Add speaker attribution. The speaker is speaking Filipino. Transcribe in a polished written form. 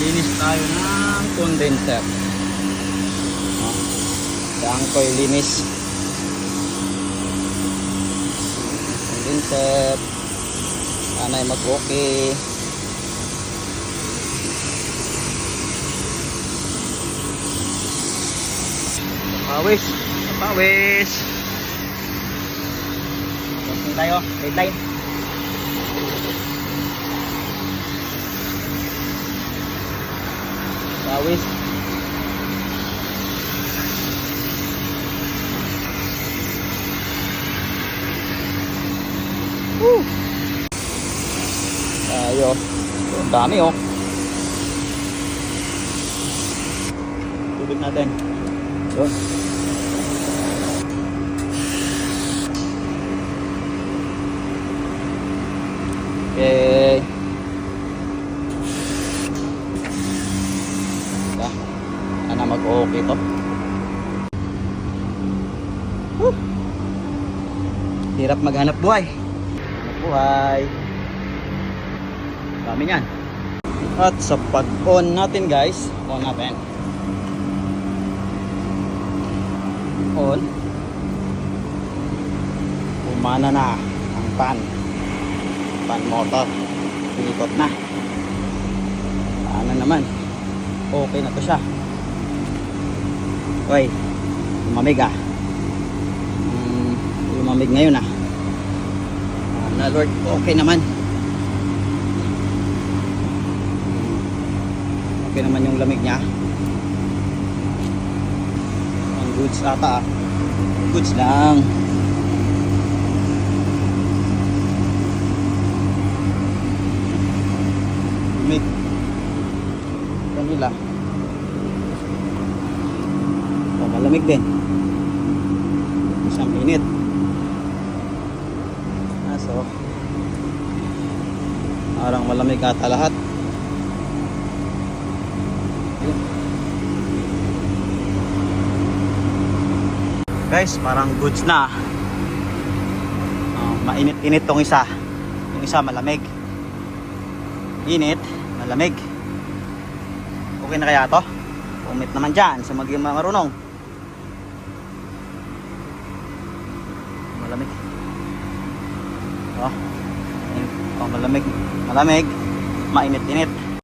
Speaker 1: linis tayo ng condenser. Saan ko linis condenser, sana'y mag-okay. Pawis, pawis. Tapos tayo, red line. Pawis. Tayo. Ang dami oh. Tubig natin. Yun. Okay. Sana mag-okay to. Hirap maghanap buhay. Hanap buhay. Dami niyan. At sa pag-on natin guys, on natin. On. Umana na ang pan motor, pinikot na. Paano naman, okay na to siya. Okay, lumamig lumamig ngayon na Lord, okay naman. Okay naman yung lamig niya. Ang goods ata goods lang. Lamig kanila malamig din, isang init. So parang malamig ata lahat. Guys, parang goods na. Mainit-init tong isa. Yung isa malamig. Init, malamig. Okay na kaya to? Comment naman dyan sa mga marunong. Malamig. Malamig. Malamig. Mainit-init.